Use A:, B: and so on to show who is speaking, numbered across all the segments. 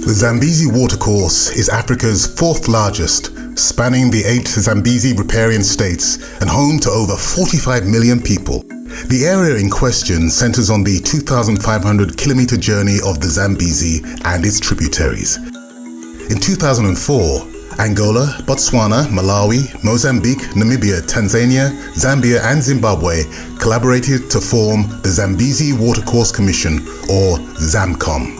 A: The Zambezi Watercourse is Africa's fourth largest, spanning the 8 Zambezi riparian states and home to over 45 million people. The area in question centers on the 2,500 kilometer journey of the Zambezi and its tributaries. In 2004, Angola, Botswana, Malawi, Mozambique, Namibia, Tanzania, Zambia and Zimbabwe collaborated to form the Zambezi Watercourse Commission, or ZAMCOM.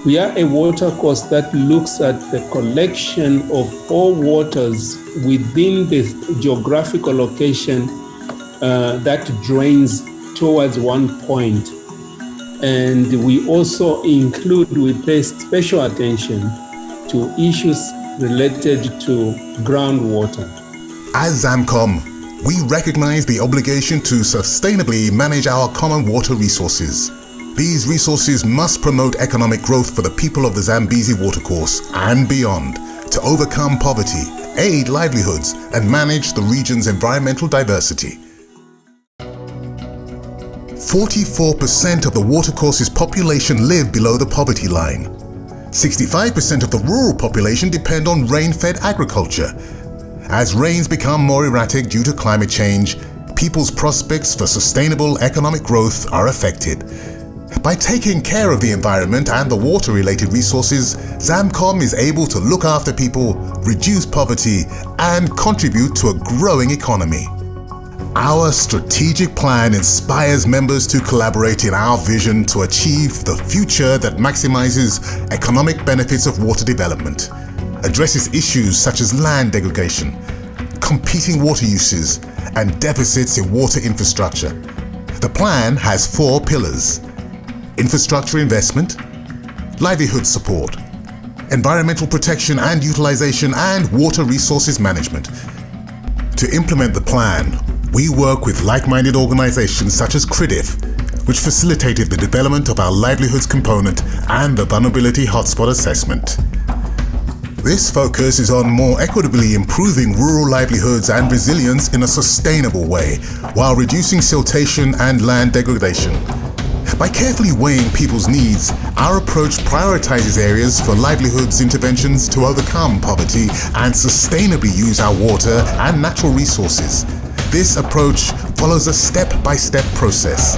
B: We are a watercourse that looks at the collection of all waters within the geographical location that drains towards one point. And we also we pay special attention to issues related to groundwater.
A: As ZAMCOM, we recognize the obligation to sustainably manage our common water resources. These resources must promote economic growth for the people of the Zambezi Watercourse and beyond, to overcome poverty, aid livelihoods, and manage the region's environmental diversity. 44% of the watercourse's population live below the poverty line. 65% of the rural population depend on rain-fed agriculture. As rains become more erratic due to climate change, people's prospects for sustainable economic growth are affected. By taking care of the environment and the water-related resources, ZAMCOM is able to look after people, reduce poverty, and contribute to a growing economy. Our strategic plan inspires members to collaborate in our vision to achieve the future that maximizes economic benefits of water development, addresses issues such as land degradation, competing water uses, and deficits in water infrastructure. The plan has 4 pillars: infrastructure investment, livelihood support, environmental protection and utilization, and water resources management. To implement the plan, we work with like-minded organizations such as CRIDF, which facilitated the development of our livelihoods component and the vulnerability hotspot assessment. This focus is on more equitably improving rural livelihoods and resilience in a sustainable way, while reducing siltation and land degradation. By carefully weighing people's needs, our approach prioritizes areas for livelihoods interventions to overcome poverty and sustainably use our water and natural resources. This approach follows a step-by-step process.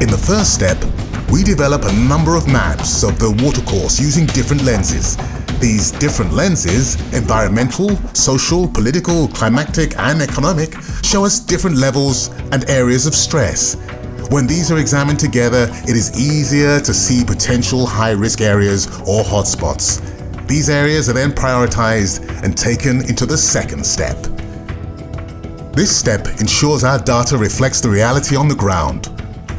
A: In the first step, we develop a number of maps of the watercourse using different lenses. These different lenses, environmental, social, political, climatic, and economic, show us different levels and areas of stress. When these are examined together, it is easier to see potential high-risk areas or hotspots. These areas are then prioritized and taken into the second step. This step ensures our data reflects the reality on the ground.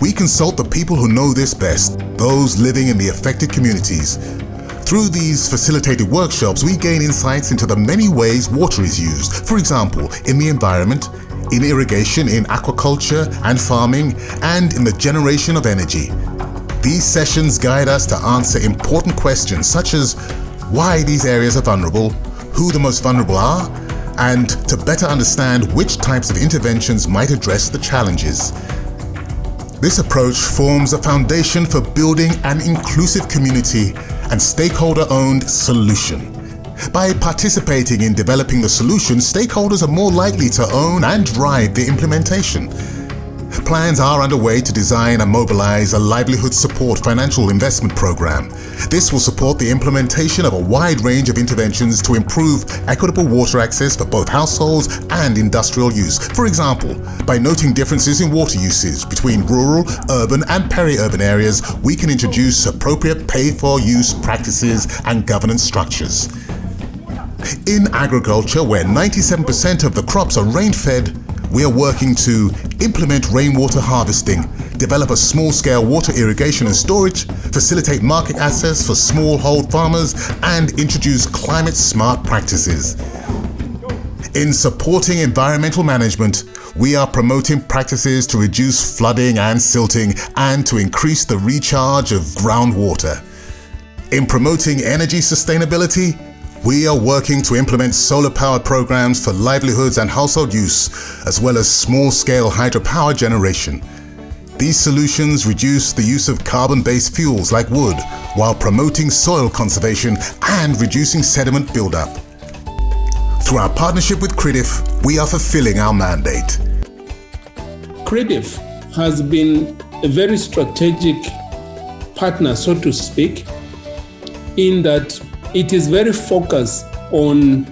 A: We consult the people who know this best, those living in the affected communities. Through these facilitated workshops, we gain insights into the many ways water is used, for example, in the environment, in irrigation, in aquaculture and farming, and in the generation of energy. These sessions guide us to answer important questions such as why these areas are vulnerable, who the most vulnerable are, and to better understand which types of interventions might address the challenges. This approach forms a foundation for building an inclusive community and stakeholder-owned solution. By participating in developing the solution, stakeholders are more likely to own and drive the implementation. Plans are underway to design and mobilize a livelihood support financial investment program. This will support the implementation of a wide range of interventions to improve equitable water access for both households and industrial use. For example, by noting differences in water usage between rural, urban, and peri-urban areas, we can introduce appropriate pay-for-use practices and governance structures. In agriculture, where 97% of the crops are rain-fed, we are working to implement rainwater harvesting, develop a small-scale water irrigation and storage, facilitate market access for smallhold farmers, and introduce climate-smart practices. In supporting environmental management, we are promoting practices to reduce flooding and silting and to increase the recharge of groundwater. In promoting energy sustainability, we are working to implement solar-powered programs for livelihoods and household use, as well as small-scale hydropower generation. These solutions reduce the use of carbon-based fuels like wood, while promoting soil conservation and reducing sediment buildup. Through our partnership with CRIDF, we are fulfilling our mandate.
B: CRIDF has been a very strategic partner, so to speak, in that it is very focused on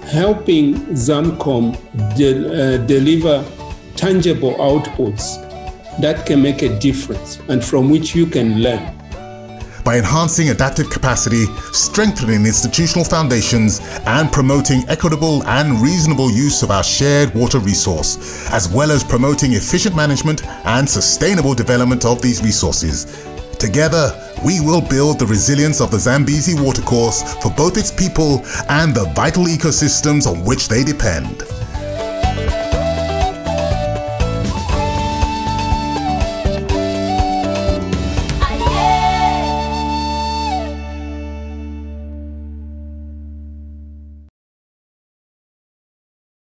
B: helping ZAMCOM deliver tangible outputs that can make a difference and from which you can learn.
A: By enhancing adaptive capacity, strengthening institutional foundations, and promoting equitable and reasonable use of our shared water resource, as well as promoting efficient management and sustainable development of these resources. Together, we will build the resilience of the Zambezi Watercourse for both its people and the vital ecosystems on which they depend.